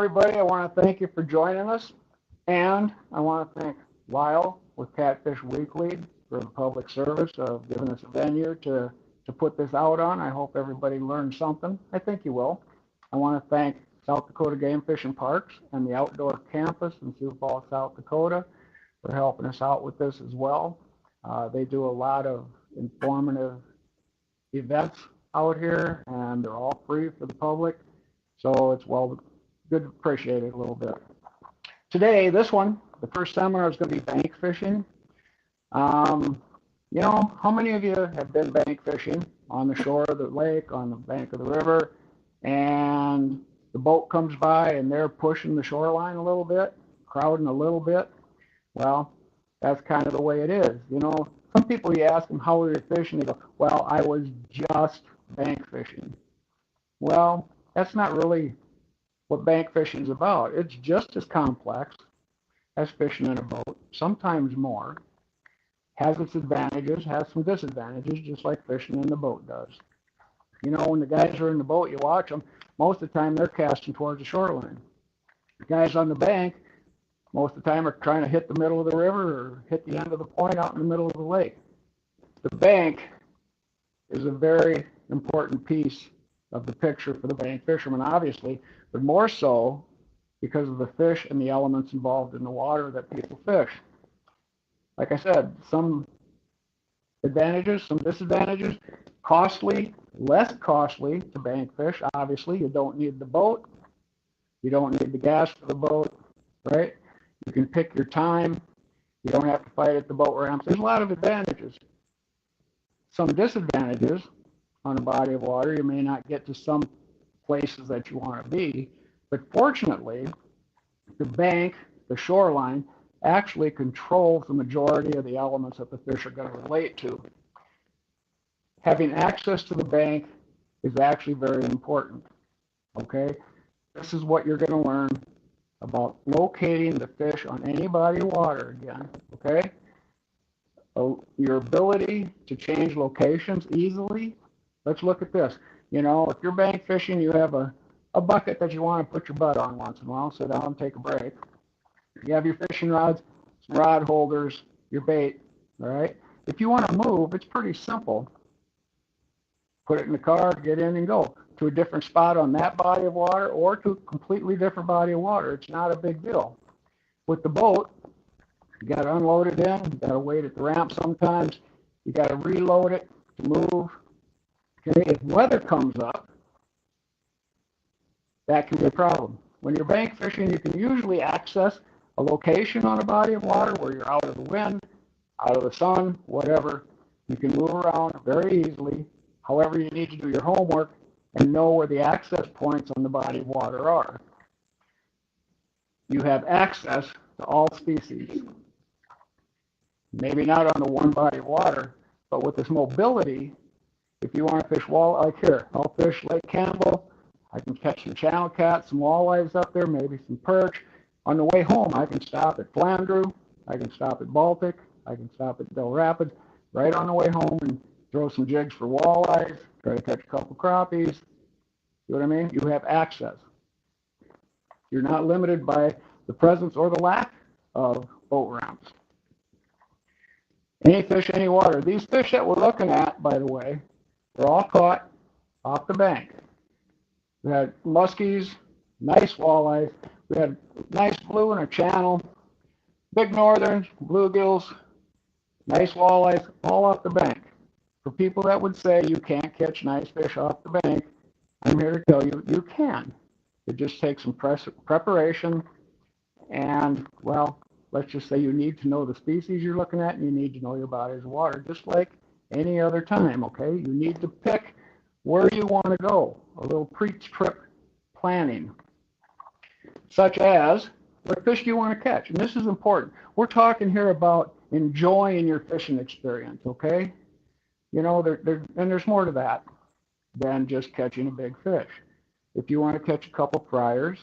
everybody. I want to thank you for joining us. And I want to thank Lyle with Catfish Weekly for the public service of giving us a venue to put this out on. I hope everybody learned something. I think you will. I want to thank South Dakota Game Fish and Parks and the Outdoor Campus in Sioux Falls, South Dakota for helping us out with this as well. They do a lot of informative events out here, and they're all free for the public. So it's good to appreciate it a little bit. Today, this one, the first seminar is going to be bank fishing. How many of you have been bank fishing on the shore of the lake, on the bank of the river, and the boat comes by and they're pushing the shoreline a little bit, crowding a little bit? Well, that's kind of the way it is. Some people, you ask them, how are you fishing? They go, well, I was just bank fishing. Well, that's not really what bank fishing is about. It's just as complex as fishing in a boat, sometimes more. Has its advantages, has some disadvantages, just like fishing in the boat does. When the guys are in the boat, you watch them, most of the time they're casting towards the shoreline. The guys on the bank, most of the time, are trying to hit the middle of the river or hit the end of the point out in the middle of the lake. The bank is a very important piece of the picture for the bank fisherman, obviously, but more so because of the fish and the elements involved in the water that people fish. Like I said, some advantages, some disadvantages. Costly, less costly to bank fish. Obviously, you don't need the boat. You don't need the gas for the boat, right? You can pick your time. You don't have to fight at the boat ramps. There's a lot of advantages. Some disadvantages on a body of water. You may not get to some places that you want to be, but fortunately, the bank, the shoreline, actually controls the majority of the elements that the fish are going to relate to. Having access to the bank is actually very important, okay? This is what you're going to learn about locating the fish on any body of water again, okay? Your ability to change locations easily. Let's look at this. If you're bank fishing, you have a bucket that you want to put your butt on once in a while, sit down and take a break. You have your fishing rods, some rod holders, your bait, all right? If you want to move, it's pretty simple. Put it in the car, get in and go to a different spot on that body of water or to a completely different body of water. It's not a big deal. With the boat, you got to unload it in, you got to wait at the ramp sometimes, you got to reload it to move. Okay, if weather comes up, that can be a problem. When you're bank fishing, you can usually access a location on a body of water where you're out of the wind, out of the sun, whatever. You can move around very easily. However, you need to do your homework and know where the access points on the body of water are. You have access to all species. Maybe not on the one body of water, but with this mobility, if you want to fish walleye, like here, I'll fish Lake Campbell. I can catch some channel cats, some walleyes up there, maybe some perch. On the way home, I can stop at Flandreau, I can stop at Baltic, I can stop at Del Rapids, right on the way home and throw some jigs for walleyes, try to catch a couple crappies. See what I mean? You have access. You're not limited by the presence or the lack of boat ramps. Any fish, any water. These fish that we're looking at, by the way, they're all caught off the bank. We had muskies, nice walleyes. We had nice blue in a channel, big northerns, bluegills, nice walleyes, all off the bank. For people that would say you can't catch nice fish off the bank, I'm here to tell you, you can. It just takes some preparation and, well, let's just say you need to know the species you're looking at and you need to know your bodies of water, just like any other time, okay? You need to pick where you want to go, a little pre-trip planning, such as what fish do you want to catch? And this is important. We're talking here about enjoying your fishing experience, okay? And there's more to that than just catching a big fish. If you want to catch a couple fryers,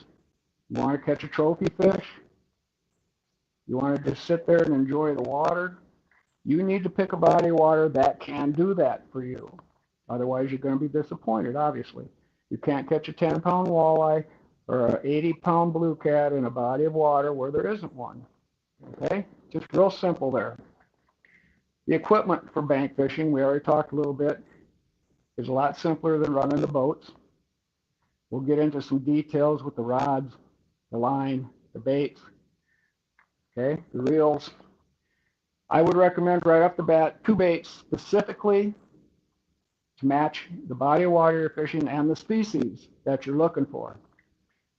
you want to catch a trophy fish, you want to just sit there and enjoy the water, you need to pick a body of water that can do that for you. Otherwise, you're going to be disappointed, obviously. You can't catch a 10-pound walleye or an 80-pound blue cat in a body of water where there isn't one. Okay, just real simple there. The equipment for bank fishing, we already talked a little bit, is a lot simpler than running the boats. We'll get into some details with the rods, the line, the baits, okay, the reels. I would recommend right off the bat 2 baits specifically to match the body of water you're fishing and the species that you're looking for.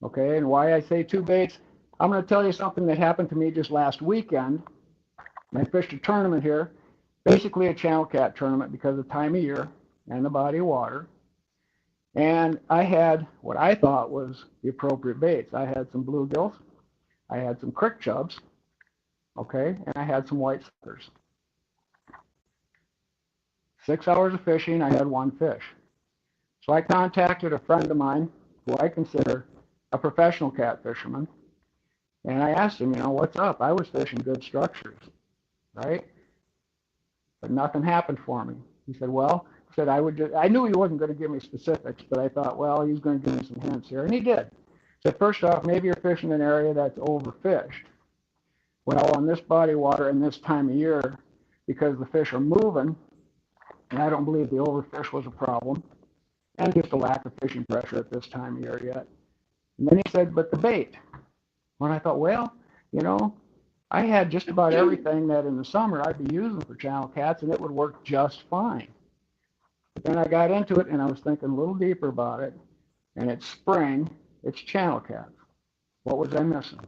Okay, and why I say 2 baits, I'm going to tell you something that happened to me just last weekend. I fished a tournament here, basically a channel cat tournament because of the time of year and the body of water. And I had what I thought was the appropriate baits. I had some bluegills, I had some crick chubs, okay, and I had some white suckers. 6 hours of fishing, I had 1 fish. So I contacted a friend of mine who I consider a professional cat fisherman, and I asked him, you know, what's up? I was fishing good structures, right? But nothing happened for me. He said, well, I knew he wasn't going to give me specifics, but I thought, well, he's going to give me some hints here, and he did. He said, first off, maybe you're fishing an area that's overfished. Well, on this body of water and this time of year, because the fish are moving, and I don't believe the overfish was a problem, and just a lack of fishing pressure at this time of year yet. And then he said, but the bait. When I thought, well, you know, I had just about everything that in the summer I'd be using for channel cats, and it would work just fine. But then I got into it, and I was thinking a little deeper about it, and it's spring, it's channel cats. What was I missing?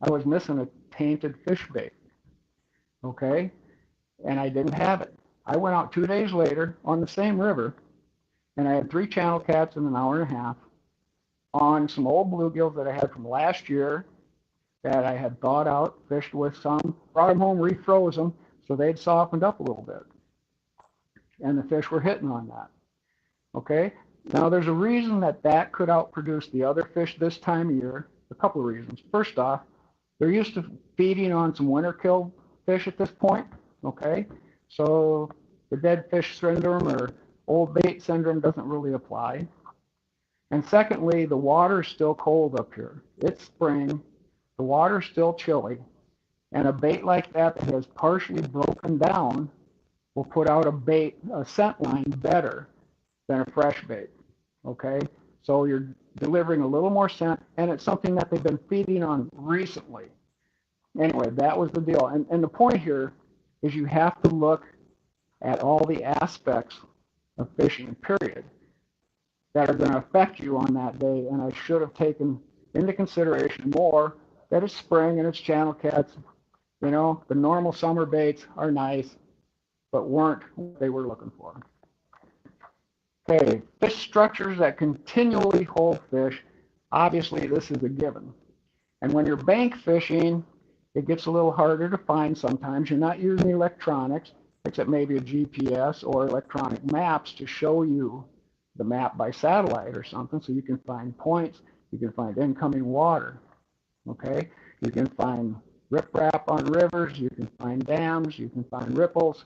I was missing a tainted fish bait, okay? And I didn't have it. I went out 2 days later on the same river, and I had 3 channel cats in an hour and a half on some old bluegills that I had from last year that I had thawed out, fished with some, brought them home, refroze them, so they'd softened up a little bit. And the fish were hitting on that. Okay? Now, there's a reason that could outproduce the other fish this time of year. A couple of reasons. First off, they're used to feeding on some winter kill fish at this point. Okay? So the dead fish syndrome or old bait syndrome doesn't really apply. And secondly, the water's still cold up here. It's spring. The water's still chilly. And a bait like that has partially broken down will put out a scent line better than a fresh bait. Okay? So you're delivering a little more scent, and it's something that they've been feeding on recently. Anyway, that was the deal. And the point here is you have to look at all the aspects of fishing, period, that are going to affect you on that day. And I should have taken into consideration more that it's spring and it's channel cats. You know, the normal summer baits are nice, but weren't what they were looking for. Okay, fish structures that continually hold fish. Obviously, this is a given. And when you're bank fishing, it gets a little harder to find sometimes. You're not using electronics, except maybe a GPS or electronic maps to show you the map by satellite or something, so you can find points, you can find incoming water, okay? You can find riprap on rivers, you can find dams, you can find ripples,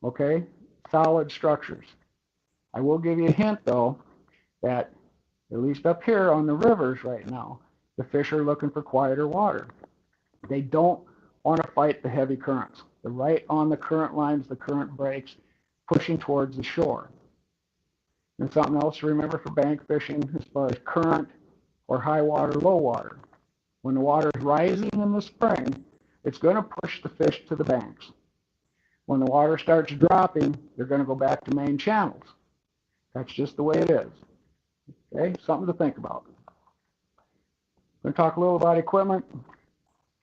okay? Solid structures. I will give you a hint, though, that at least up here on the rivers right now, the fish are looking for quieter water. They don't want to fight the heavy currents. They're right on the current lines, the current breaks, pushing towards the shore. And something else to remember for bank fishing as far as current or high water, low water. When the water is rising in the spring, it's going to push the fish to the banks. When the water starts dropping, they're going to go back to main channels. That's just the way it is. Okay, something to think about. I'm going to talk a little about equipment.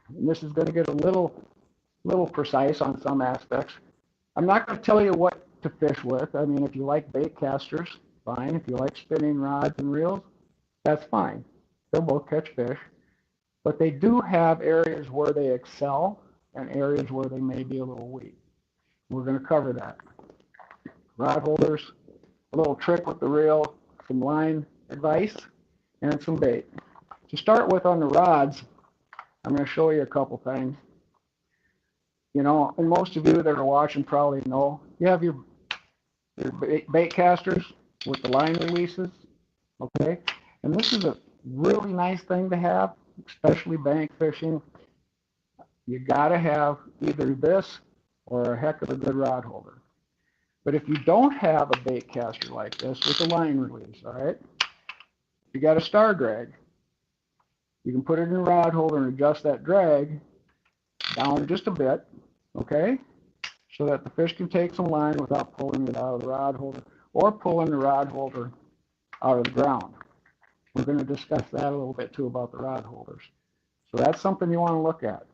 And this is going to get a little precise on some aspects. I'm not going to tell you what to fish with. I mean, if you like bait casters, fine. If you like spinning rods and reels, that's fine. They'll both catch fish. But they do have areas where they excel and areas where they may be a little weak. We're going to cover that. Rod holders, a little trick with the reel, some line advice, and some bait. To start with on the rods, I'm going to show you a couple things. You know, and most of you that are watching probably know, you have your bait casters with the line releases, okay? And this is a really nice thing to have, especially bank fishing. You got to have either this or a heck of a good rod holder. But if you don't have a bait caster like this with a line release, all right, you got a star drag. You can put it in a rod holder and adjust that drag down just a bit, okay, so that the fish can take some line without pulling it out of the rod holder or pulling the rod holder out of the ground. We're going to discuss that a little bit too about the rod holders. So that's something you want to look at,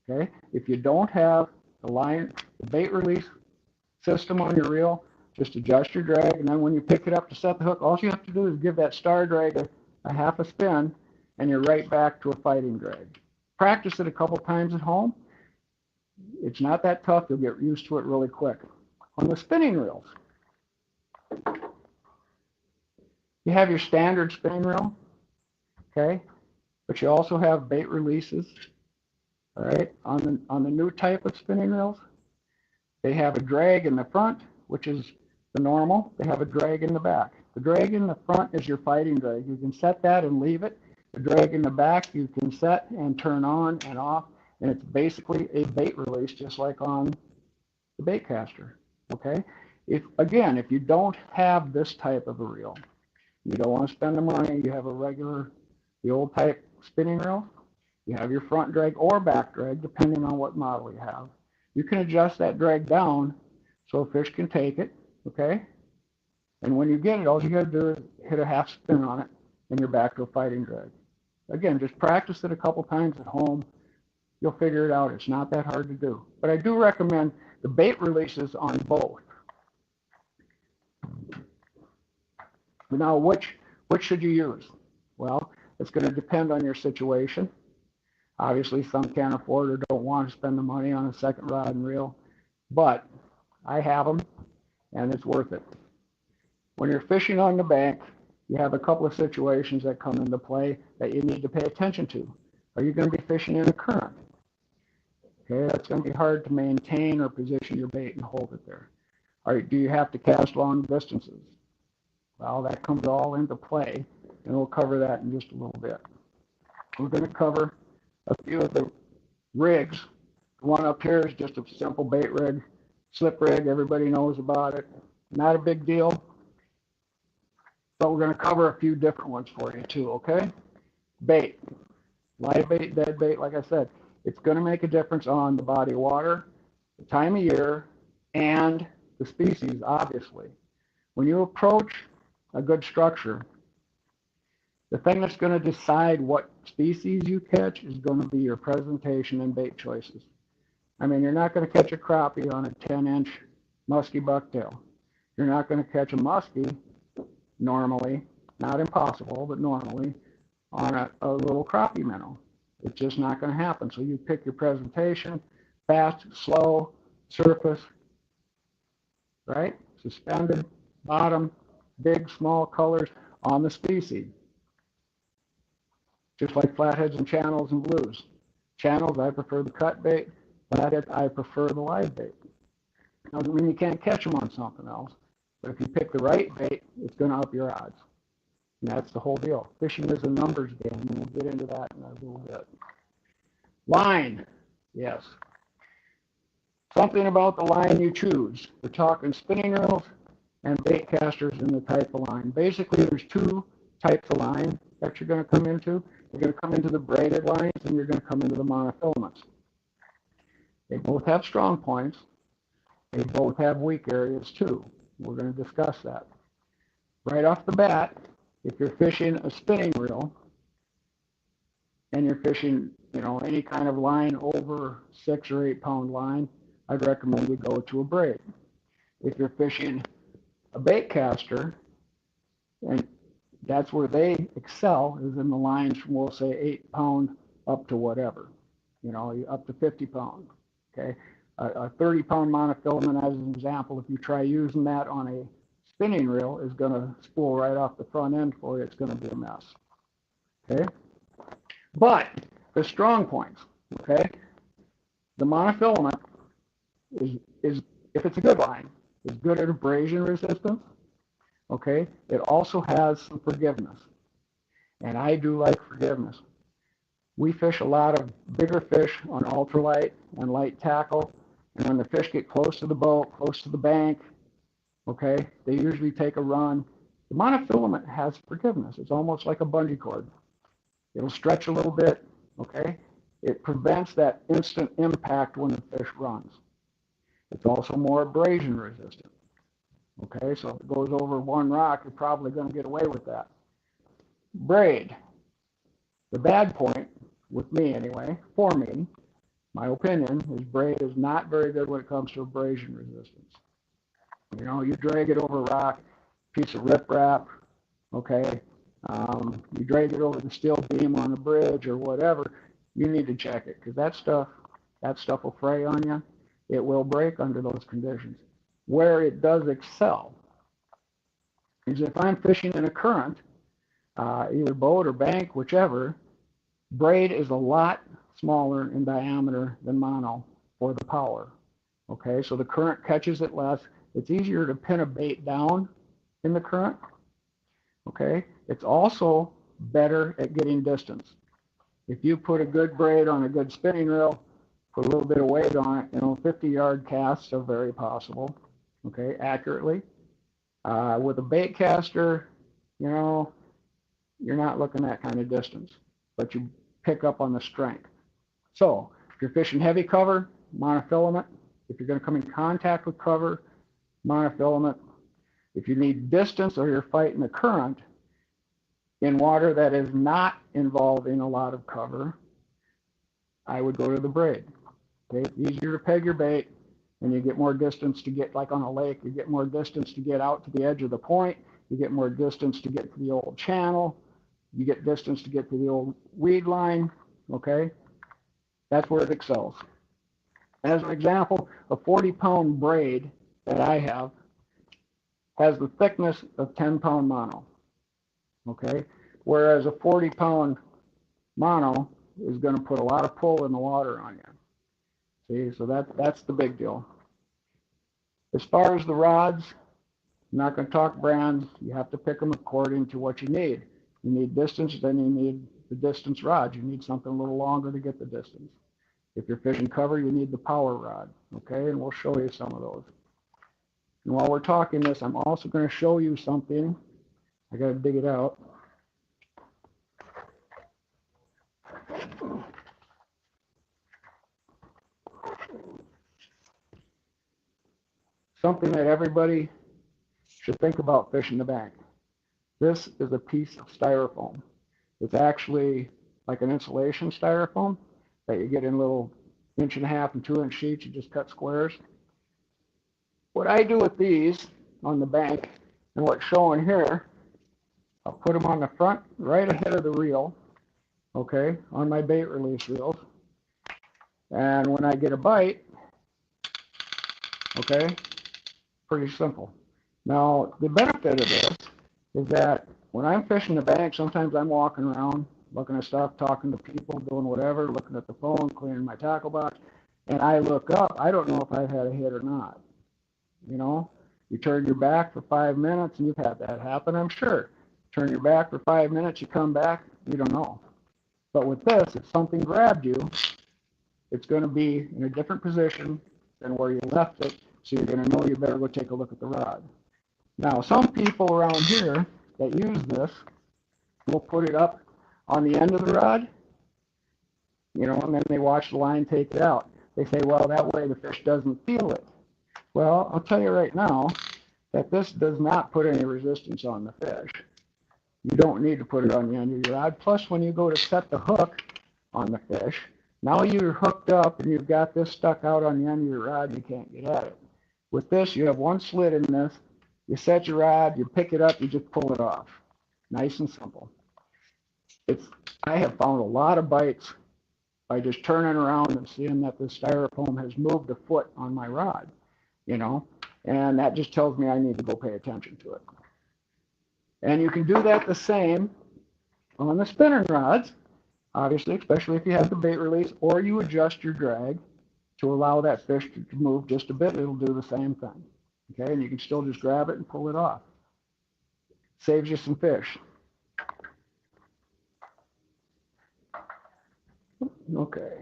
okay? If you don't have the bait release system on your reel, just adjust your drag, and then when you pick it up to set the hook, all you have to do is give that star drag a half a spin, and you're right back to a fighting drag. Practice it a couple times at home. It's not that tough. You'll get used to it really quick. On the spinning reels, you have your standard spinning reel, okay? But you also have bait releases, all right? On the new type of spinning reels, they have a drag in the front, which is the normal. They have a drag in the back. The drag in the front is your fighting drag. You can set that and leave it. The drag in the back you can set and turn on and off, and it's basically a bait release just like on the bait caster, okay? If you don't have this type of a reel, you don't want to spend the money, you have a regular, the old type spinning reel, you have your front drag or back drag, depending on what model you have. You can adjust that drag down so a fish can take it, okay? And when you get it, all you got to do is hit a half spin on it, and you're back to a fighting drag. Again, just practice it a couple times at home. You'll figure it out. It's not that hard to do. But I do recommend the bait releases on both. Now, which should you use? Well, it's going to depend on your situation. Obviously, some can't afford or don't want to spend the money on a second rod and reel, but I have them, and it's worth it. When you're fishing on the bank, you have a couple of situations that come into play that you need to pay attention to. Are you going to be fishing in a current? Okay, that's going to be hard to maintain or position your bait and hold it there. Do you have to cast long distances? Well, that comes all into play, and we'll cover that in just a little bit. We're going to cover a few of the rigs. The one up here is just a simple bait rig, slip rig. Everybody knows about it. Not a big deal, but we're going to cover a few different ones for you too, okay? Bait, live bait, dead bait, like I said, it's going to make a difference on the body of water, the time of year, and the species, obviously. When you approach a good structure, the thing that's going to decide what species you catch is going to be your presentation and bait choices. I mean, you're not going to catch a crappie on a 10-inch musky bucktail. You're not going to catch a muskie normally, not impossible, but normally, on a little crappie minnow. It's just not going to happen. So you pick your presentation, fast, slow, surface, right? Suspended, bottom, big, small colors on the species. Just like flatheads and channels and blues. Channels, I prefer the cut bait. Flatheads, I prefer the live bait. Now, doesn't mean you can't catch them on something else, but if you pick the right bait, it's going to up your odds. And that's the whole deal. Fishing is a numbers game, and we'll get into that in a little bit. Line, yes. Something about the line you choose. We're talking spinning reels and bait casters and the type of line. Basically, there's two types of line that you're going to come into. You're going to come into the braided lines, and you're going to come into the monofilaments. They both have strong points. They both have weak areas, too. We're going to discuss that. Right off the bat, if you're fishing a spinning reel and you're fishing, any kind of line over 6 or 8 pound line, I'd recommend you go to a braid. If you're fishing a bait caster, and that's where they excel, is in the lines from, we'll say, 8 pound up to whatever, up to 50 pound, okay? A 30 pound monofilament, as an example, if you try using that on a spinning reel, is going to spool right off the front end for you. It's going to be a mess, okay? But the strong points, okay? The monofilament is if it's a good line, is good at abrasion resistance, okay? It also has some forgiveness. and I do like forgiveness. We fish a lot of bigger fish on ultralight and light tackle, and when the fish get close to the boat, close to the bank, okay, they usually take a run. The monofilament has forgiveness. It's almost like a bungee cord. It'll stretch a little bit, okay? It prevents that instant impact when the fish runs. It's also more abrasion resistant, okay? So if it goes over one rock, you're probably going to get away with that. Braid. The bad point, with me anyway, for me, my opinion, is braid is not very good when it comes to abrasion resistance. You know, you drag it over a rock, piece of riprap, okay? You drag it over the steel beam on a bridge or whatever, you need to check it, because that stuff will fray on you. It will break under those conditions. Where it does excel is if I'm fishing in a current, either boat or bank, whichever, braid is a lot smaller in diameter than mono for the power. Okay, so the current catches it less. It's easier to pin a bait down in the current. Okay, it's also better at getting distance. If you put a good braid on a good spinning reel, put a little bit of weight on it, 50-yard casts are very possible, okay, accurately. With a bait caster, you're not looking at that kind of distance, but you pick up on the strength. So if you're fishing heavy cover, monofilament. If you're going to come in contact with cover, monofilament. If you need distance or you're fighting the current in water that is not involving a lot of cover, I would go to the braid. Okay, it's easier to peg your bait, and you get more distance to get, like on a lake, you get more distance to get out to the edge of the point, you get more distance to get to the old channel, you get distance to get to the old weed line, okay? That's where it excels. As an example, a 40-pound braid that I have has the thickness of 10-pound mono, okay? Whereas a 40-pound mono is going to put a lot of pull in the water on you. See, so that's the big deal. As far as the rods, I'm not going to talk brands. You have to pick them according to what you need. You need distance, then you need the distance rod. You need something a little longer to get the distance. If you're fishing cover, you need the power rod, okay? And we'll show you some of those. And while we're talking this, I'm also going to show you something. I got to dig it out. Something that everybody should think about fishing the bank. This is a piece of styrofoam. It's actually like an insulation styrofoam that you get in little 1.5 and 2-inch sheets. You just cut squares. What I do with these on the bank, and what's showing here, I'll put them on the front right ahead of the reel, okay, on my bait release reels. And when I get a bite, okay, pretty simple. Now, the benefit of this is that when I'm fishing the bank, sometimes I'm walking around, looking at stuff, talking to people, doing whatever, looking at the phone, cleaning my tackle box, and I look up, I don't know if I've had a hit or not. You turn your back for 5 minutes, and you've had that happen, I'm sure. Turn your back for 5 minutes, you come back, you don't know. But with this, if something grabbed you, it's going to be in a different position than where you left it, so you're going to know you better go take a look at the rod. Now, some people around here that use this will put it up on the end of the rod, and then they watch the line take it out. They say, well, that way the fish doesn't feel it. Well, I'll tell you right now that this does not put any resistance on the fish. You don't need to put it on the end of your rod. Plus, when you go to set the hook on the fish, now you're hooked up and you've got this stuck out on the end of your rod, you can't get at it. With this, you have one slit in this. You set your rod, you pick it up, you just pull it off. Nice and simple. I have found a lot of bites by just turning around and seeing that the styrofoam has moved a foot on my rod, and that just tells me I need to go pay attention to it. And you can do that the same on the spinning rods, obviously, especially if you have the bait release, or you adjust your drag to allow that fish to move just a bit. It'll do the same thing, okay? And you can still just grab it and pull it off. Saves you some fish. Okay,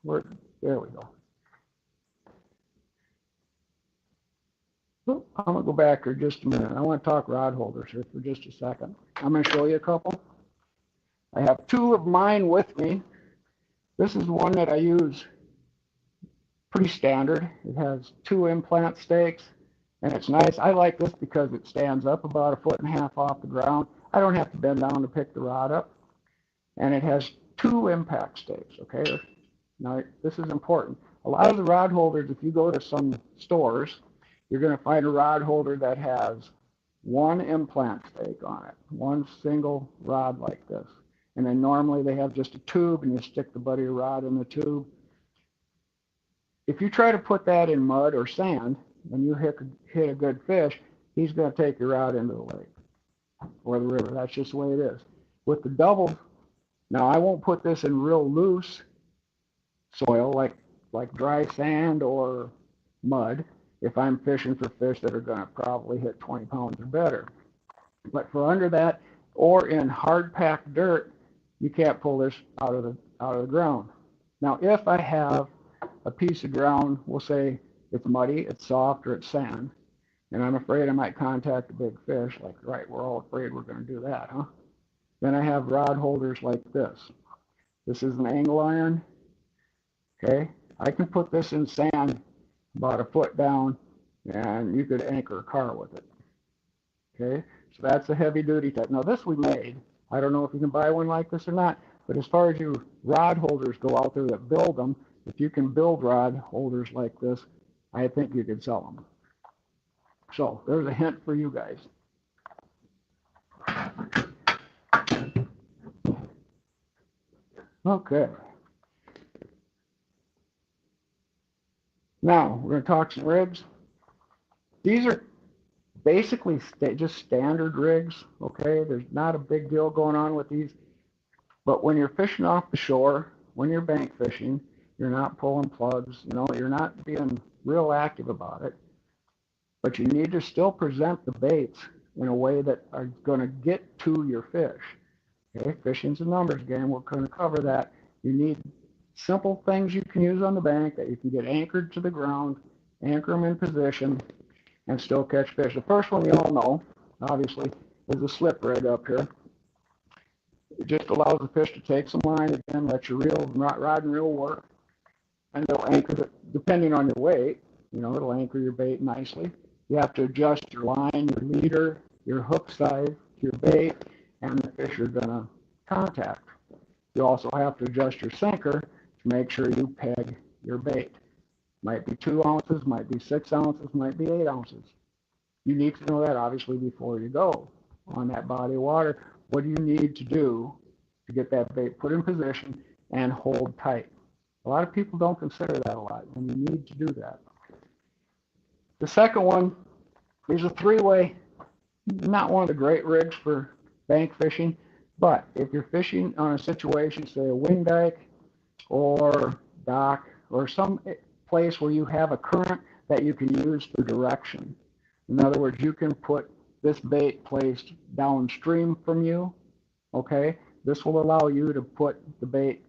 there we go. I'm going to go back here just a minute. I want to talk rod holders here for just a second. I'm going to show you a couple. I have two of mine with me. This is one that I use pretty standard. It has two implant stakes, and it's nice. I like this because it stands up about 1.5 feet off the ground. I don't have to bend down to pick the rod up. And it has two impact stakes, okay? Now, this is important. A lot of the rod holders, if you go to some stores, you're going to find a rod holder that has one implant stake on it, one single rod like this. And then normally they have just a tube, and you stick the butt of your rod in the tube. If you try to put that in mud or sand, and you hit a good fish, he's going to take your rod into the lake or the river. That's just the way it is. With the double, now I won't put this in real loose soil like dry sand or mud if I'm fishing for fish that are going to probably hit 20 pounds or better. But for under that or in hard packed dirt, you can't pull this out of the ground. Now, if I have a piece of ground, we'll say it's muddy, it's soft, or it's sand, and I'm afraid I might contact a big fish, like, right, we're all afraid we're going to do that, huh? Then I have rod holders like this. This is an angle iron, okay? I can put this in sand about 1 foot down, and you could anchor a car with it, okay? So that's a heavy duty type. Now this we made. I don't know if you can buy one like this or not, but as far as you rod holders go out there that build them, if you can build rod holders like this, I think you could sell them. So there's a hint for you guys. Okay. Now we're going to talk some rigs. These are basically just standard rigs, okay? There's not a big deal going on with these. But when you're fishing off the shore, when you're bank fishing, you're not pulling plugs, you know, you're not being real active about it. But you need to still present the baits in a way that are going to get to your fish. Okay, fishing's a numbers game. We're going to cover that. You need simple things you can use on the bank that you can get anchored to the ground, anchor them in position, and still catch fish. The first one you all know, obviously, is the slip rig up here. It just allows the fish to take some line, again, let your rod and reel work, and it'll anchor it, depending on your weight, you know, it'll anchor your bait nicely. You have to adjust your line, your leader, your hook size, your bait, and the fish you're going to contact. You also have to adjust your sinker to make sure you peg your bait. Might be 2 ounces, might be 6 ounces, might be 8 ounces. You need to know that, obviously, before you go on that body of water. What do you need to do to get that bait put in position and hold tight? A lot of people don't consider that a lot, and you need to do that. The second one is a 3-way, not one of the great rigs for bank fishing, but if you're fishing on a situation, say a wing dike or dock or some place where you have a current that you can use for direction. In other words, you can put this bait placed downstream from you, okay? This will allow you to put the bait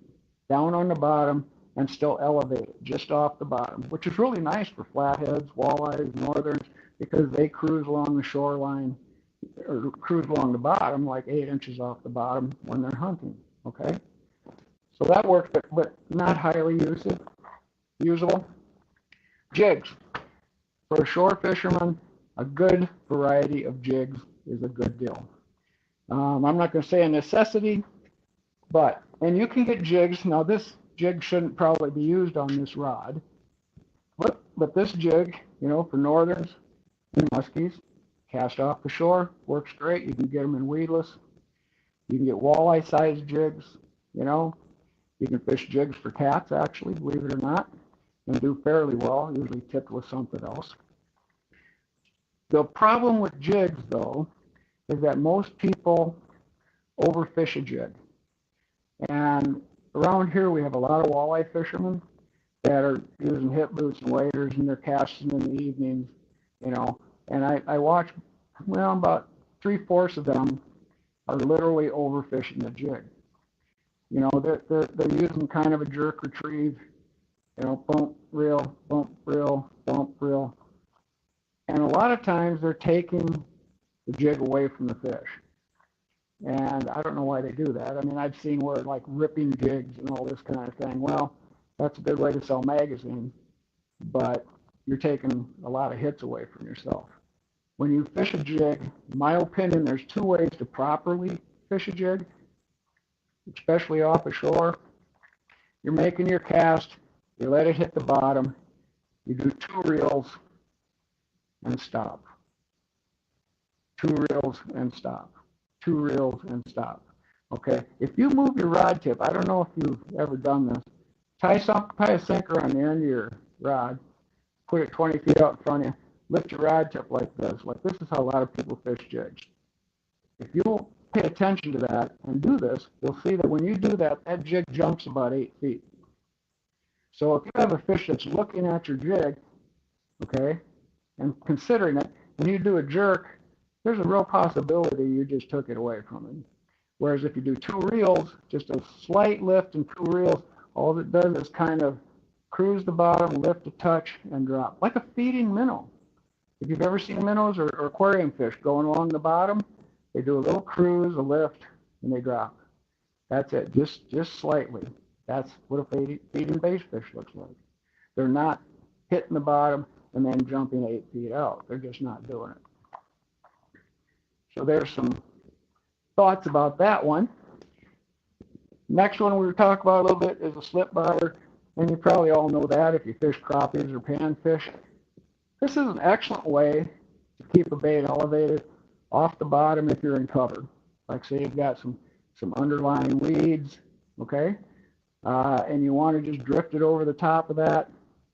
down on the bottom and still elevate it just off the bottom, which is really nice for flatheads, walleyes, northerns, because they cruise along the shoreline or cruise along the bottom like 8 inches off the bottom when they're hunting, okay? So that works, but not highly usable. Jigs. For a shore fisherman, a good variety of jigs is a good deal. I'm not going to say a necessity, and you can get jigs. Now this jig shouldn't probably be used on this rod, but this jig, you know, for northerns and muskies, cast off the shore, works great. You can get them in weedless. You can get walleye sized jigs, you know. You can fish jigs for cats, actually, believe it or not, and do fairly well, usually tipped with something else. The problem with jigs, though, is that most people overfish a jig. And around here we have a lot of walleye fishermen that are using hip boots and waders, and they're casting in the evenings, you know. And I watch, well, about 3/4 of them are literally overfishing the jig. You know, they're using kind of a jerk retrieve, you know, bump, reel, bump, reel, bump, reel. And a lot of times they're taking the jig away from the fish. And I don't know why they do that. I mean, I've seen where like ripping jigs and all this kind of thing. Well, that's a good way to sell magazines, but you're taking a lot of hits away from yourself. When you fish a jig, in my opinion, there's two ways to properly fish a jig, especially off the shore. You're making your cast, you let it hit the bottom, you do 2 reels and stop. 2 reels and stop. 2 reels and stop. Okay, if you move your rod tip, I don't know if you've ever done this, tie a sinker on the end of your rod, put it 20 feet out in front of you, lift your rod tip like this. Like this is how a lot of people fish jigs. If you'll pay attention to that and do this, you'll see that when you do that, that jig jumps about 8 feet. So if you have a fish that's looking at your jig, okay, and considering it, when you do a jerk, there's a real possibility you just took it away from it. Whereas if you do 2 reels, just a slight lift and 2 reels, all it does is kind of cruise the bottom, lift a touch, and drop, like a feeding minnow. If you've ever seen minnows or aquarium fish going along the bottom, they do a little cruise, a lift, and they drop. That's it, just slightly. That's what a feeding base fish looks like. They're not hitting the bottom and then jumping 8 feet out. They're just not doing it. So there's some thoughts about that one. Next one we'll talk about a little bit is a slip bobber, and you probably all know that if you fish crappies or panfish. This is an excellent way to keep a bait elevated off the bottom if you're in cover. Like say you've got some underlying weeds, okay, and you want to just drift it over the top of that,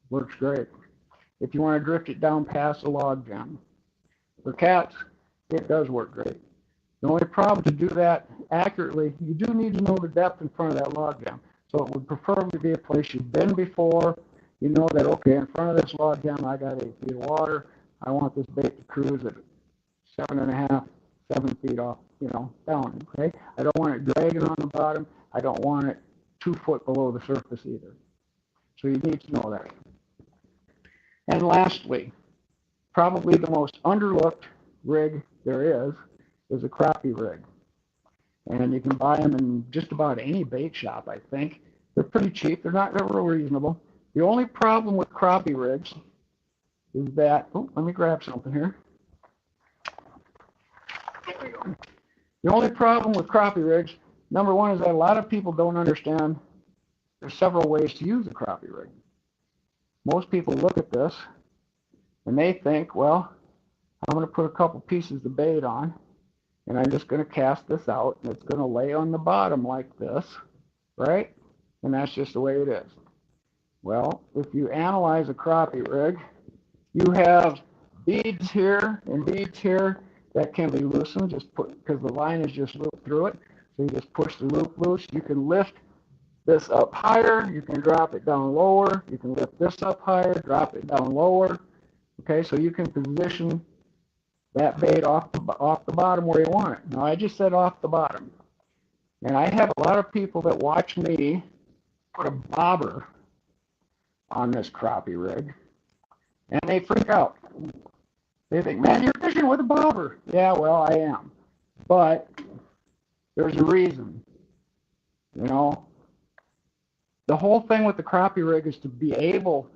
works great. If you want to drift it down past a log jam. For cats, it does work great. The only problem to do that accurately, you do need to know the depth in front of that log jam. So it would preferably be a place you've been before. You know that, okay, in front of this log jam, I got 8 feet of water. I want this bait to cruise at 7.5, 7 feet off, you know, down, okay? I don't want it dragging on the bottom. I don't want it 2 foot below the surface either. So you need to know that. And lastly, probably the most underlooked rig there is a crappie rig. And you can buy them in just about any bait shop, I think. They're pretty cheap. They're real reasonable. The only problem with crappie rigs is that, oh, let me grab something here. There we go. The only problem with crappie rigs, number one, is that a lot of people don't understand there's several ways to use a crappie rig. Most people look at this and they think, well, I'm going to put a couple pieces of bait on, and I'm just going to cast this out, and it's going to lay on the bottom like this, right? And that's just the way it is. Well, if you analyze a crappie rig, you have beads here and beads here that can be loosened just because the line is just looped through it. So you just push the loop loose. You can lift this up higher. You can drop it down lower. You can lift this up higher, drop it down lower. Okay, so you can position that bait off the bottom where you want it. Now, I just said off the bottom. And I have a lot of people that watch me put a bobber on this crappie rig, and they freak out. They think, man, you're fishing with a bobber. Yeah, well, I am. But there's a reason. You know, the whole thing with the crappie rig is to be able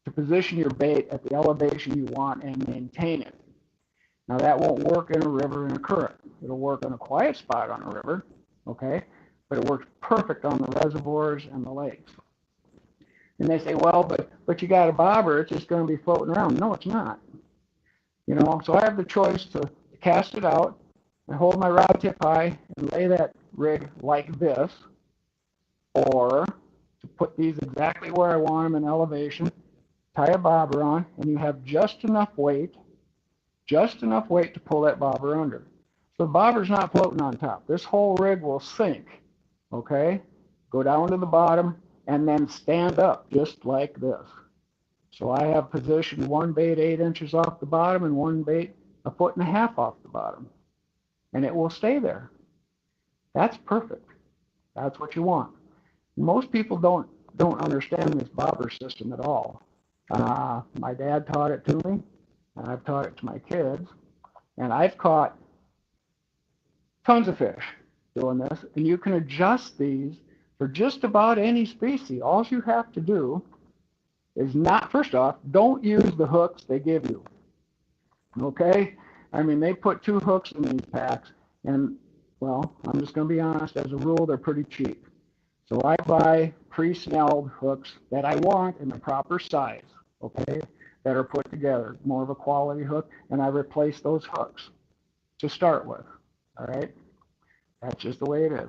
to position your bait at the elevation you want and maintain it. Now, that won't work in a river and a current. It'll work on a quiet spot on a river, okay? But it works perfect on the reservoirs and the lakes. And they say, well, but you got a bobber, it's just going to be floating around. No, it's not. You know, so I have the choice to cast it out and hold my rod tip high and lay that rig like this, or to put these exactly where I want them in elevation, tie a bobber on, and you have just enough weight to pull that bobber under. So the bobber's not floating on top. This whole rig will sink, okay? Go down to the bottom and then stand up just like this. So I have positioned one bait 8 inches off the bottom and one bait 1.5 feet off the bottom. And it will stay there. That's perfect. That's what you want. Most people don't understand this bobber system at all. My dad taught it to me, and I've taught it to my kids, and I've caught tons of fish doing this, and you can adjust these for just about any species. All you have to do is not, first off, don't use the hooks they give you, okay? I mean, they put 2 hooks in these packs, and, well, I'm just going to be honest, as a rule, they're pretty cheap. So I buy pre-snelled hooks that I want in the proper size, okay, that are put together, more of a quality hook, and I replace those hooks to start with, all right? That's just the way it is.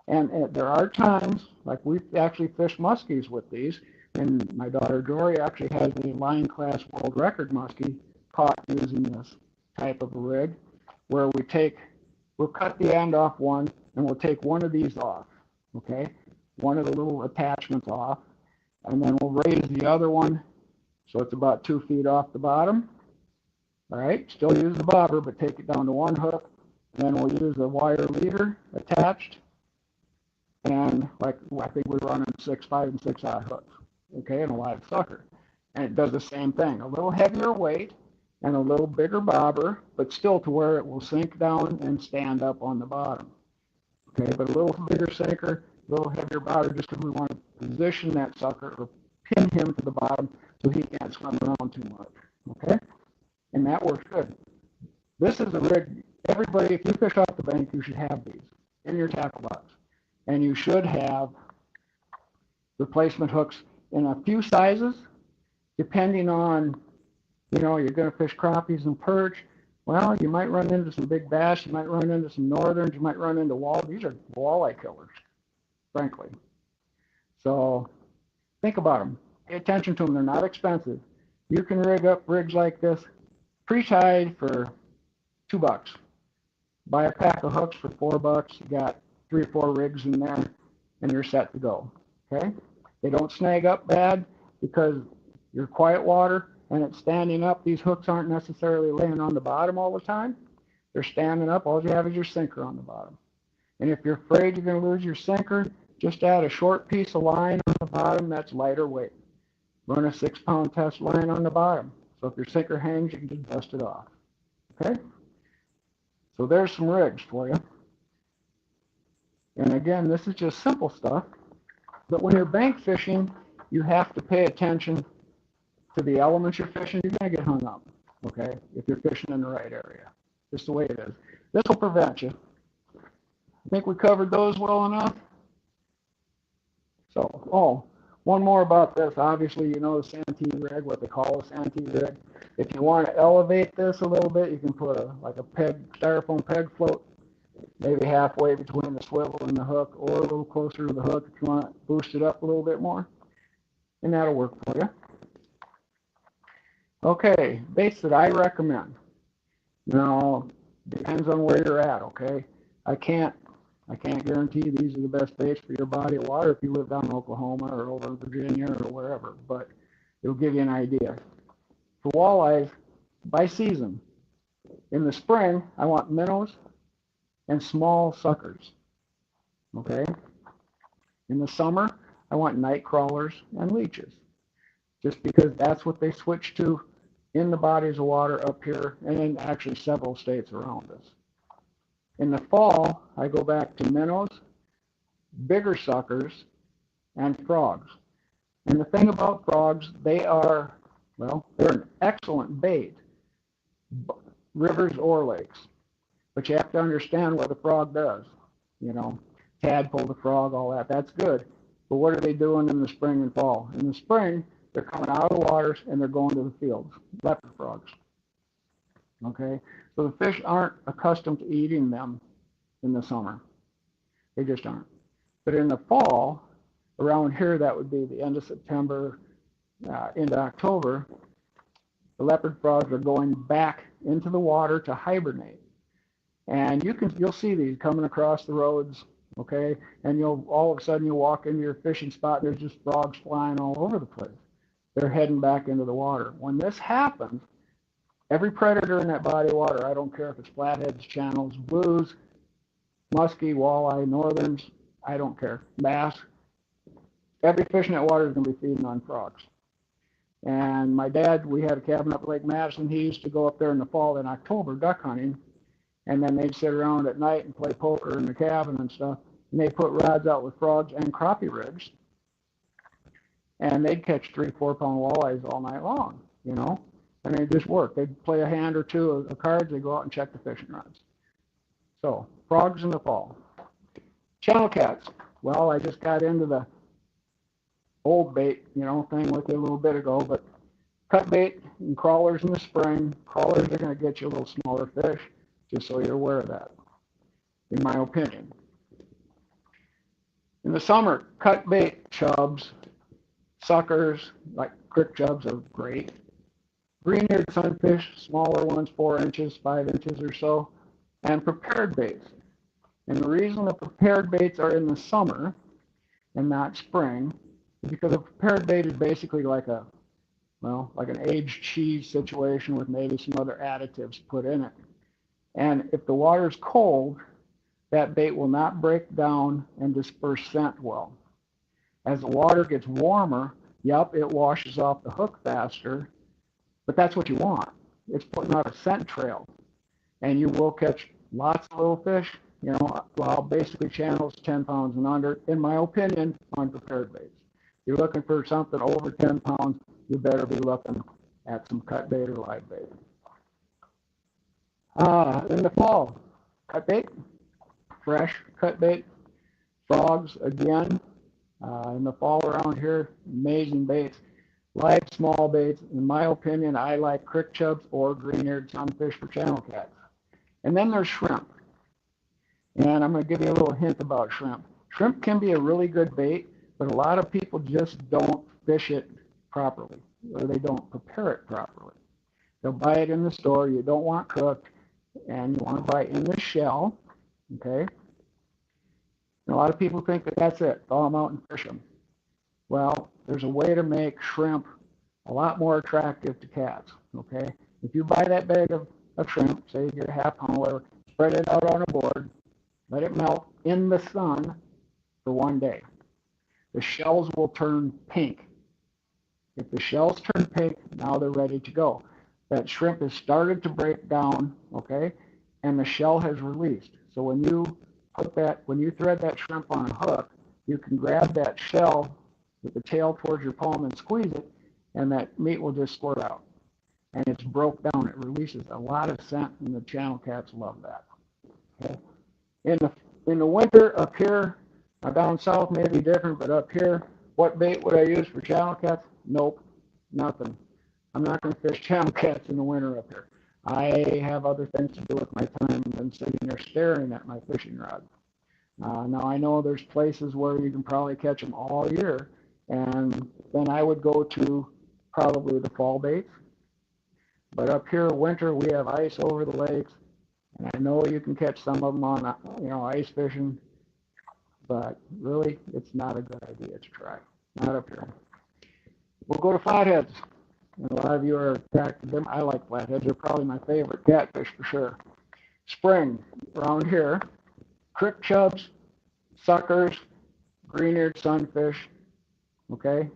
And there are times, like we've actually fished muskies with these, and my daughter Dory actually has a line class world record muskie caught using this type of a rig, where we'll cut the end off one, and we'll take one of these off, okay? One of the little attachments off, and then we'll raise the other one so it's about 2 feet off the bottom. All right, still use the bobber, but take it down to 1 hook, and then we'll use a wire leader attached, and like I think we're running 6, 5, and 6/0 hooks, okay, and a live sucker. And it does the same thing, a little heavier weight and a little bigger bobber, but still to where it will sink down and stand up on the bottom. Okay, but a little bigger sinker, a little heavier bobber, just because we want to position that sucker or pin him to the bottom so he can't swim around too much. Okay, and that works good. This is a rig. Everybody, if you fish off the bank, you should have these in your tackle box, and you should have replacement hooks in a few sizes, depending on, you know, you're going to fish crappies and perch. Well, you might run into some big bass, you might run into some northerns, you might run into walleye. These are walleye killers, frankly. So think about them. Pay attention to them. They're not expensive. You can rig up rigs like this pre-tied for $2. Buy a pack of hooks for $4. You got 3 or 4 rigs in there, and you're set to go. Okay? They don't snag up bad because you're quiet water and it's standing up. These hooks aren't necessarily laying on the bottom all the time. They're standing up. All you have is your sinker on the bottom. And if you're afraid you're going to lose your sinker, just add a short piece of line on the bottom that's lighter weight. Run a 6-pound test line on the bottom. So if your sinker hangs, you can just dust it off. Okay? So there's some rigs for you. And again, this is just simple stuff. But when you're bank fishing, you have to pay attention to the elements you're fishing. You're going to get hung up, okay, if you're fishing in the right area. Just the way it is. This will prevent you. I think we covered those well enough. So, one more about this. Obviously, you know the Santee rig, what they call a Santee rig. If you want to elevate this a little bit, you can put like a styrofoam peg float, maybe halfway between the swivel and the hook, or a little closer to the hook if you want to boost it up a little bit more. And that'll work for you. Okay, baits that I recommend. Now, depends on where you're at, okay? I can't guarantee these are the best baits for your body of water if you live down in Oklahoma or over in Virginia or wherever, but it'll give you an idea. For walleyes, by season, in the spring, I want minnows and small suckers, okay? In the summer, I want night crawlers and leeches, just because that's what they switch to in the bodies of water up here and in actually several states around us. In the fall, I go back to minnows, bigger suckers, and frogs. And the thing about frogs, they're an excellent bait, rivers or lakes. But you have to understand what the frog does. You know, tadpole the frog, all that, that's good. But what are they doing in the spring and fall? In the spring, they're coming out of the waters and they're going to the fields, leopard frogs. Okay, so the fish aren't accustomed to eating them in the summer. They just aren't. But in the fall, around here, that would be the end of September into October, the leopard frogs are going back into the water to hibernate. And you'll see these coming across the roads, okay? And all of a sudden you walk into your fishing spot and there's just frogs flying all over the place. They're heading back into the water. When this happens, every predator in that body of water, I don't care if it's flatheads, channels, blues, muskie, walleye, northerns, I don't care. Bass. Every fish in that water is going to be feeding on frogs. And my dad, we had a cabin up Lake Madison. He used to go up there in the fall in October duck hunting, and then they'd sit around at night and play poker in the cabin and stuff. And they put rods out with frogs and crappie rigs, and they'd catch 3-4 pound walleyes all night long, you know. And it just worked. They'd play a hand or two of cards. They'd go out and check the fishing rods. So frogs in the fall. Channel cats. Well, I just got into the old bait, you know, thing with you a little bit ago, but cut bait and crawlers in the spring. Crawlers are going to get you a little smaller fish, just so you're aware of that, in my opinion. In the summer, cut bait chubs, suckers, like crick chubs are great. Green-eared sunfish, smaller ones, 4 inches, 5 inches or so, and prepared baits. And the reason the prepared baits are in the summer and not spring is because a prepared bait is basically like a, well, like an aged cheese situation with maybe some other additives put in it. And if the water's cold, that bait will not break down and disperse scent well. As the water gets warmer, yep, it washes off the hook faster, but that's what you want. It's putting out a scent trail, and you will catch lots of little fish, you know, well, basically channels 10 pounds and under, in my opinion, on prepared baits. If you're looking for something over 10 pounds, you better be looking at some cut bait or live bait. In the fall, cut bait, fresh cut bait, frogs again. In the fall around here, amazing baits. Live small baits. In my opinion, I like crick chubs or green-eared sunfish for channel cats. And then there's shrimp. And I'm going to give you a little hint about shrimp. Shrimp can be a really good bait, but a lot of people just don't fish it properly, or they don't prepare it properly. They'll buy it in the store. You don't want cooked, and you want to buy it in the shell, okay? And a lot of people think that that's it. Thaw them out and fish them. Well, there's a way to make shrimp a lot more attractive to cats, okay? If you buy that bag of shrimp, say you get a half pound, whatever, spread it out on a board, let it melt in the sun for 1 day. The shells will turn pink. If the shells turn pink, now they're ready to go. That shrimp has started to break down, okay, and the shell has released. So when you thread that shrimp on a hook, you can grab that shell with the tail towards your palm and squeeze it, and that meat will just squirt out. And it's broke down. It releases a lot of scent, and the channel cats love that. Okay. In the winter up here, down south may be different, but up here, what bait would I use for channel cats? Nope, nothing. I'm not going to fish channel cats in the winter up here. I have other things to do with my time than sitting there staring at my fishing rod. Now I know there's places where you can probably catch them all year, and then I would go to probably the fall baits. But up here, winter, we have ice over the lakes, and I know you can catch some of them on, ice fishing, but really, it's not a good idea to try. Not up here. We'll go to flatheads. And a lot of you are attracted to them. I like flatheads. They're probably my favorite catfish for sure. Spring, around here, crick chubs, suckers, green-eared sunfish, okay?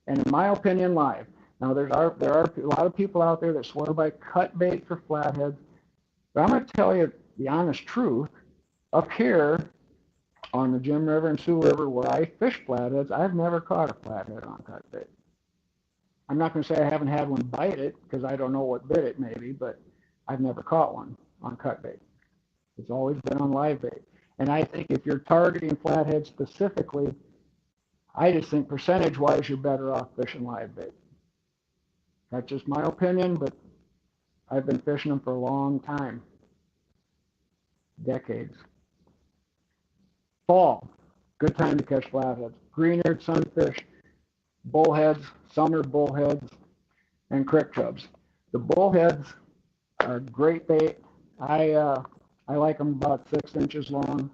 And in my opinion, live. Now, there are a lot of people out there that swear by cut bait for flatheads, but I'm going to tell you the honest truth. Up here on the Jim River and Sioux River where I fish flatheads, I've never caught a flathead on cut bait. I'm not going to say I haven't had one bite it, because I don't know what bit it maybe, but I've never caught one on cut bait. It's always been on live bait. And I think if you're targeting flathead specifically, I just think percentage-wise you're better off fishing live bait. That's just my opinion, but I've been fishing them for a long time. Decades. Fall, good time to catch flatheads. Green-eared sunfish, bullheads, summer bullheads, and crick chubs. The bullheads are great bait. I like them about 6 inches long.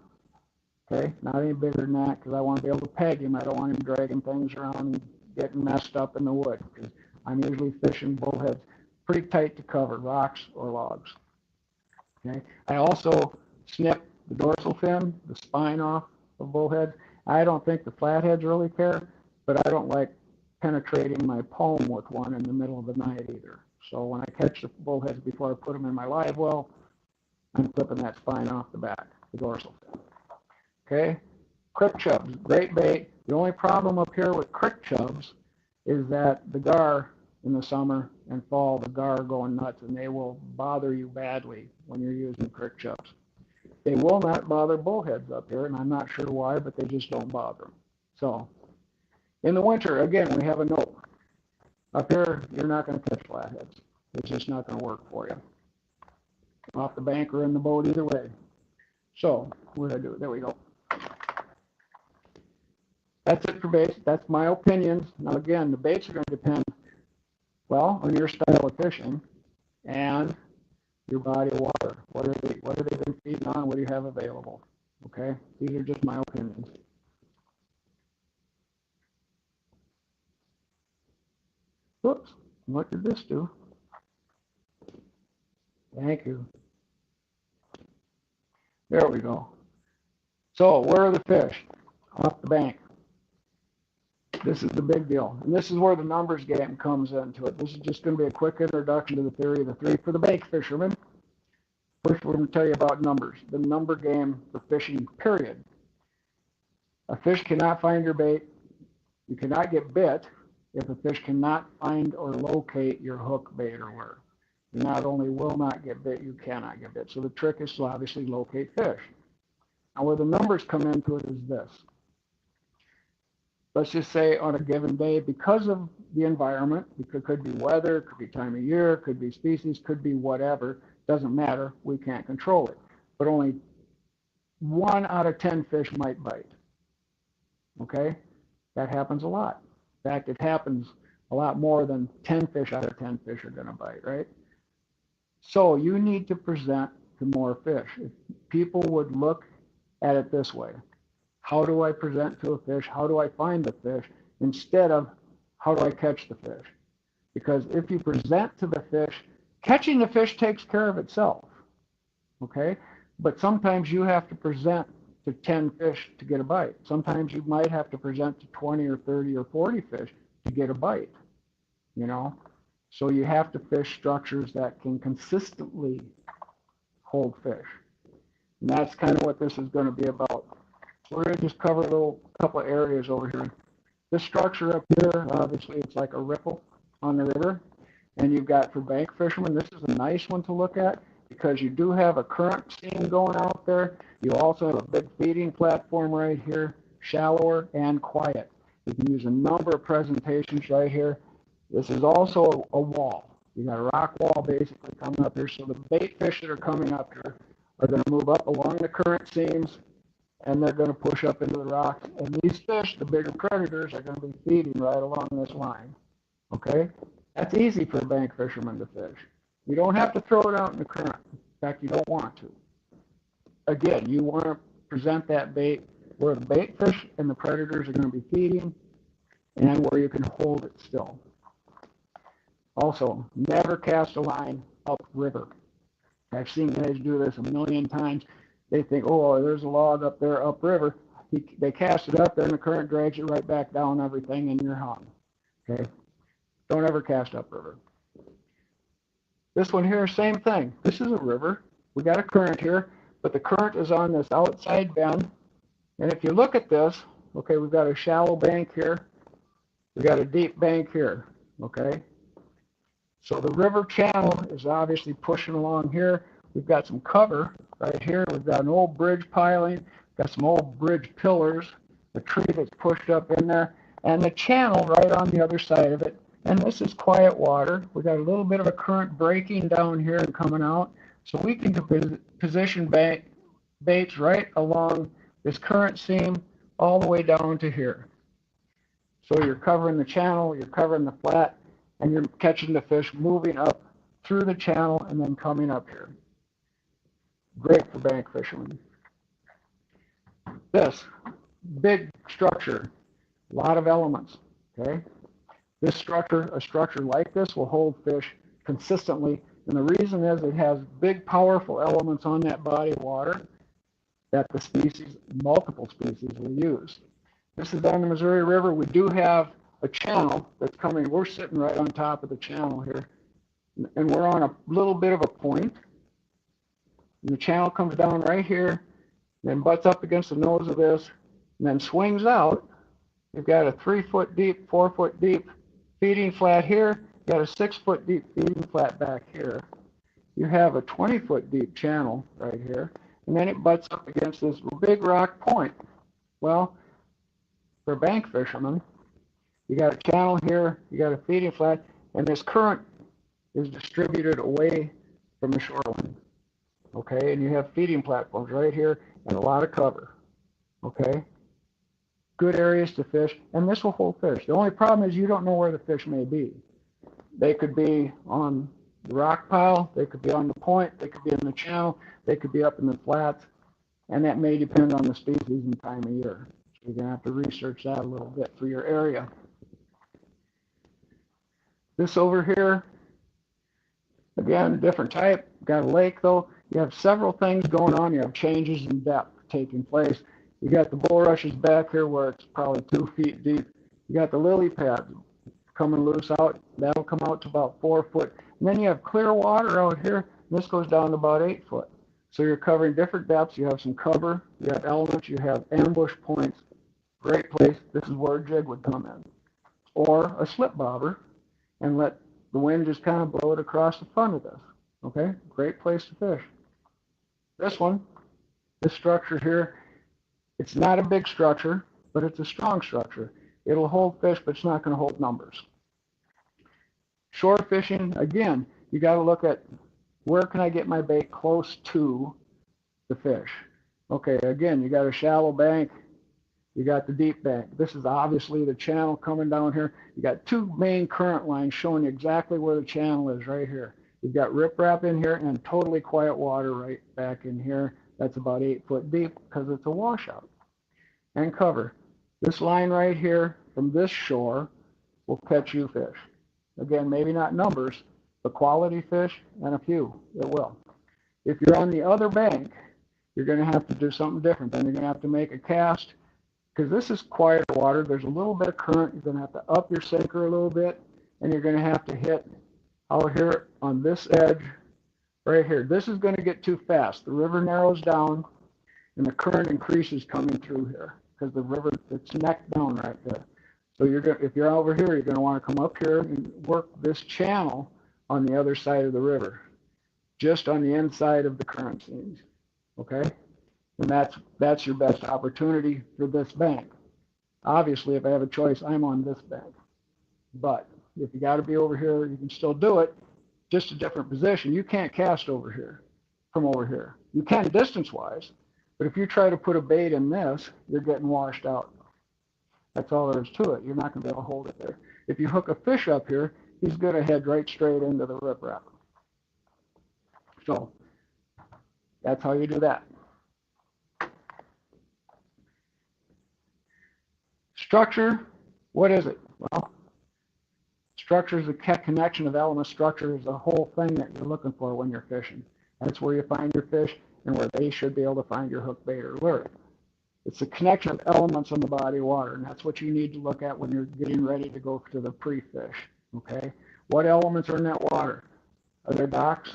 Okay, not any bigger than that, because I want to be able to peg him. I don't want him dragging things around and getting messed up in the wood, because I'm usually fishing bullheads pretty tight to cover, rocks or logs. Okay, I also snip the dorsal fin, the spine off of bullheads. I don't think the flatheads really care, but I don't like penetrating my palm with one in the middle of the night either. So when I catch the bullheads before I put them in my live well, I'm clipping that spine off the back, the dorsal fin. Okay? Crick chubs, great bait. The only problem up here with crick chubs is that the gar in the summer and fall, the gar are going nuts, and they will bother you badly when you're using crick chubs. They will not bother bullheads up here, and I'm not sure why, but they just don't bother them. So in the winter, again, we have a note. Up here, you're not going to catch flatheads. It's just not going to work for you. Off the bank or in the boat, either way. So what did I do? There we go. That's it for baits. That's my opinions. Now again, the baits are going to depend, well, on your style of fishing and your body of water. What are they been feeding on? What do you have available? Okay, these are just my opinions. Whoops, what did this do? Thank you. There we go. So where are the fish? Off the bank. This is the big deal. And this is where the numbers game comes into it. This is just going to be a quick introduction to the theory of the three for the bait fisherman. First, we're going to tell you about numbers. The number game for fishing, period. A fish cannot find your bait. You cannot get bit if a fish cannot find or locate your hook, bait, or lure. You not only will not get bit, you cannot get bit. So the trick is to obviously locate fish. Now where the numbers come into it is this. Let's just say on a given day, because of the environment, it could be weather, could be time of year, could be species, could be whatever, doesn't matter, we can't control it. But only 1 out of 10 fish might bite. Okay? That happens a lot. In fact, it happens a lot more than 10 fish out of 10 fish are going to bite, right? So you need to present to more fish. If people would look at it this way, how do I present to a fish? How do I find the fish? Instead of how do I catch the fish? Because if you present to the fish, catching the fish takes care of itself. Okay? But sometimes you have to present to 10 fish to get a bite. Sometimes you might have to present to 20 or 30 or 40 fish to get a bite. You know? So you have to fish structures that can consistently hold fish. And that's kind of what this is going to be about. We're going to just cover a couple of areas over here. This structure up here, obviously it's like a ripple on the river. And you've got, for bank fishermen, this is a nice one to look at because you do have a current seam going out there. You also have a big feeding platform right here, shallower and quiet. You can use a number of presentations right here. This is also a wall. You got a rock wall basically coming up here. So the bait fish that are coming up here are going to move up along the current seams, and they're going to push up into the rocks. And these fish, the bigger predators, are going to be feeding right along this line. Okay? That's easy for a bank fisherman to fish. You don't have to throw it out in the current. In fact, you don't want to. Again, you want to present that bait where the bait fish and the predators are going to be feeding and where you can hold it still. Also, never cast a line upriver. I've seen guys do this a million times. They think, oh, there's a log up there upriver. They cast it up there and the current drags it right back down everything and you're hung. Okay? Don't ever cast upriver. This one here, same thing. This is a river. We got a current here, but the current is on this outside bend. And if you look at this, okay, we've got a shallow bank here. We've got a deep bank here, okay? So the river channel is obviously pushing along here. We've got some cover right here. We've got an old bridge piling, got some old bridge pillars, a tree that's pushed up in there, and the channel right on the other side of it. And this is quiet water. We've got a little bit of a current breaking down here and coming out. So we can position baits right along this current seam all the way down to here. So you're covering the channel, you're covering the flat, and you're catching the fish moving up through the channel and then coming up here. Great for bank fishermen. This big structure, a lot of elements, okay? This structure, a structure like this will hold fish consistently, and the reason is it has big, powerful elements on that body of water, that the species, multiple species, will use. This is on the Missouri River. We do have a channel that's coming. We're sitting right on top of the channel here, and we're on a little bit of a point. And the channel comes down right here, then butts up against the nose of this, and then swings out. You've got a 3-foot deep, 4-foot deep feeding flat here. You've got a 6-foot deep feeding flat back here. You have a 20-foot deep channel right here, and then it butts up against this big rock point. Well, for bank fishermen, you got a channel here, you got a feeding flat, and this current is distributed away from the shoreline. Okay, and you have feeding platforms right here and a lot of cover. Okay, good areas to fish, and this will hold fish. The only problem is you don't know where the fish may be. They could be on the rock pile, they could be on the point, they could be in the channel, they could be up in the flats, and that may depend on the species and time of year. So you're going to have to research that a little bit for your area. This over here, again, different type. Got a lake though. You have several things going on. You have changes in depth taking place. You got the bulrushes back here where it's probably 2 feet deep. You got the lily pads coming loose out. That'll come out to about 4 foot. And then you have clear water out here. This goes down to about 8 foot. So you're covering different depths. You have some cover. You have elements. You have ambush points. Great place. This is where a jig would come in. Or a slip bobber and let the wind just kind of blow it across the front of this. Okay? Great place to fish. This one, this structure here, it's not a big structure, but it's a strong structure. It'll hold fish, but it's not going to hold numbers. Shore fishing, again, you got to look at where can I get my bait close to the fish. Okay, again, you got a shallow bank, you got the deep bank. This is obviously the channel coming down here. You got 2 main current lines showing you exactly where the channel is right here. You've got riprap in here and totally quiet water right back in here. That's about 8 foot deep because it's a washout. And cover. This line right here from this shore will catch you fish. Again, maybe not numbers, but quality fish and a few. It will. If you're on the other bank, you're going to have to do something different. Then you're going to have to make a cast because this is quiet water. There's a little bit of current. You're going to have to up your sinker a little bit, and you're going to have to hit out here on this edge right here. This is going to get too fast. The river narrows down and the current increases coming through here because the river, it's neck down right there. So you're going, if you're over here, you're going to want to come up here and work this channel on the other side of the river, just on the inside of the current seams. Okay, and that's your best opportunity for this bank. Obviously, if I have a choice, I'm on this bank, but if you got to be over here, you can still do it, just a different position. You can't cast over here from over here. You can distance-wise, but if you try to put a bait in this, you're getting washed out. That's all there is to it. You're not going to be able to hold it there. If you hook a fish up here, he's going to head right straight into the riprap. So that's how you do that. Structure, what is it? Well, structure is a connection of elements. Structure is the whole thing that you're looking for when you're fishing. That's where you find your fish and where they should be able to find your hook, bait, or lure. It's a connection of elements on the body of water, and that's what you need to look at when you're getting ready to go to the pre-fish. Okay? What elements are in that water? Are there docks?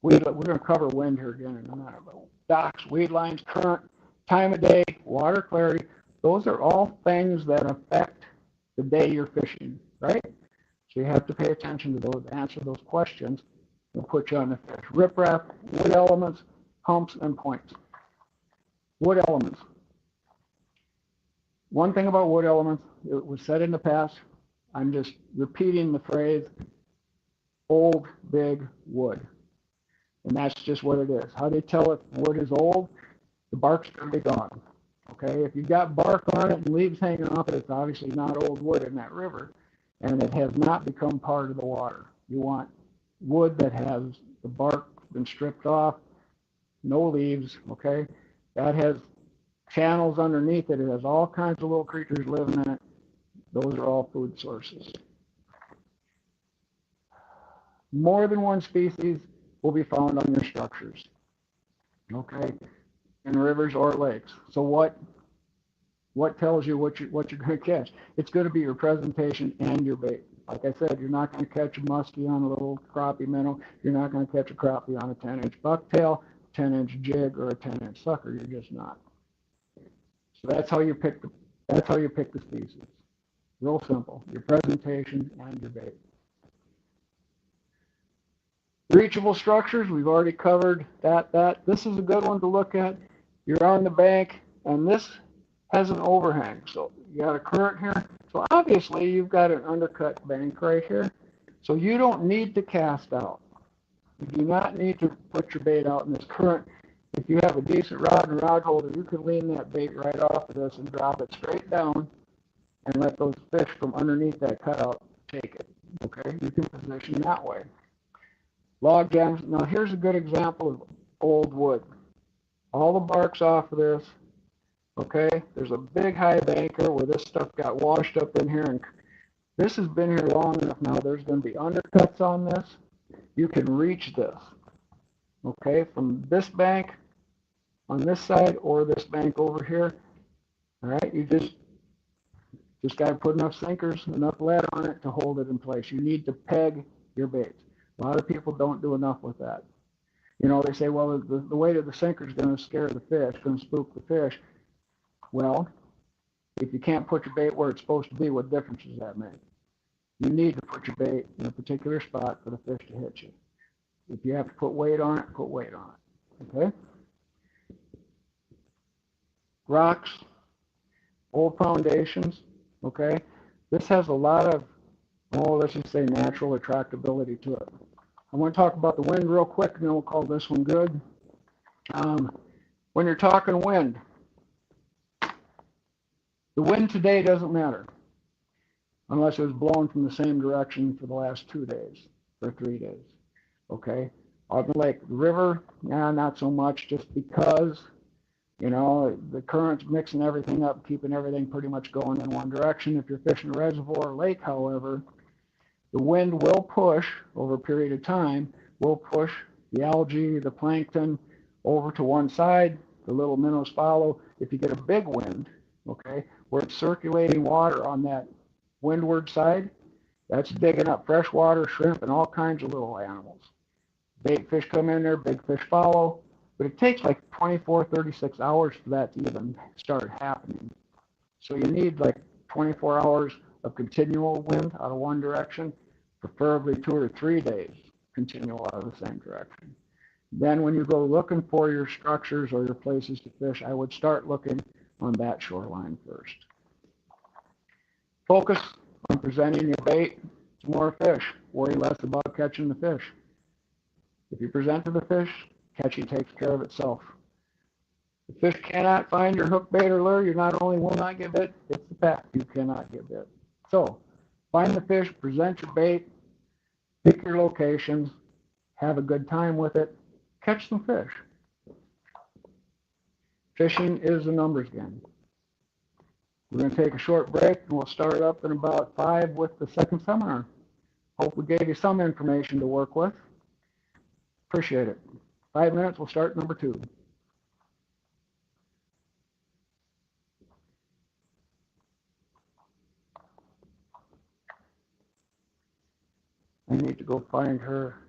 We're going to cover wind here again in a minute. But docks, weed lines, current, time of day, water clarity, those are all things that affect the day you're fishing, right? So you have to pay attention to those, answer those questions, and put you on the fish. Riprap, wood elements, humps, and points. Wood elements. One thing about wood elements, it was said in the past, I'm just repeating the phrase, old, big wood. And that's just what it is. How they tell if wood is old, the bark's going to be gone. Okay, if you've got bark on it and leaves hanging off it, it's obviously not old wood in that river, and it has not become part of the water. You want wood that has the bark been stripped off, no leaves, okay? That has channels underneath it. It has all kinds of little creatures living in it. Those are all food sources. More than one species will be found on your structures, okay? in rivers or lakes. So what tells you what you're going to catch? It's going to be your presentation and your bait. Like I said, you're not going to catch a muskie on a little crappie minnow. You're not going to catch a crappie on a 10-inch bucktail, 10-inch jig, or a 10-inch sucker. You're just not. So that's how you pick the species. Real simple. Your presentation and your bait. Reachable structures, we've already covered that. This is a good one to look at. You're on the bank, and this has an overhang. So you got a current here. So obviously you've got an undercut bank right here. So you don't need to cast out. You do not need to put your bait out in this current. If you have a decent rod and rod holder, you can lean that bait right off of this and drop it straight down and let those fish from underneath that cutout take it. Okay, you can position that way. Log jams. Now here's a good example of old wood. All the bark's off of this. Okay, there's a big high banker where this stuff got washed up in here, and this has been here long enough now. There's going to be undercuts on this. You can reach this. Okay, from this bank on this side or this bank over here. All right, you just got to put enough sinkers, enough lead on it to hold it in place. You need to peg your baits. A lot of people don't do enough with that. You know, they say, well, the weight of the sinker is going to scare the fish, going to spook the fish. Well, if you can't put your bait where it's supposed to be, what difference does that make? You need to put your bait in a particular spot for the fish to hit you. If you have to put weight on it, put weight on it. Okay? Rocks, old foundations. Okay? This has a lot of, let's just say natural attractability to it. I want to talk about the wind real quick, and then we'll call this one good. When you're talking wind, the wind today doesn't matter unless it was blowing from the same direction for the last 2 days or 3 days. Okay? On the lake, the river, not so much, just because, you know, the current's mixing everything up, keeping everything pretty much going in one direction. If you're fishing a reservoir or lake, however, the wind will push over a period of time, will push the algae, the plankton over to one side, the little minnows follow. If you get a big wind, okay, where it's circulating water on that windward side, that's digging up freshwater, shrimp, and all kinds of little animals. Bait fish come in there, big fish follow, but it takes like 24, 36 hours for that to even start happening. So you need like 24 hours of continual wind out of one direction, preferably 2 or 3 days continual out of the same direction. Then when you go looking for your structures or your places to fish, I would start looking on that shoreline first. Focus on presenting your bait to more fish. Worry less about catching the fish. If you present to the fish, catching takes care of itself. If fish cannot find your hook, bait, or lure, you not only will not get bit, it's the fact you cannot get bit. So, find the fish, present your bait, pick your locations, have a good time with it, catch some fish. Fishing is a numbers game. We're going to take a short break, and we'll start up in about 5 with the second seminar. Hope we gave you some information to work with. Appreciate it. 5 minutes, we'll start number 2. I need to go find her.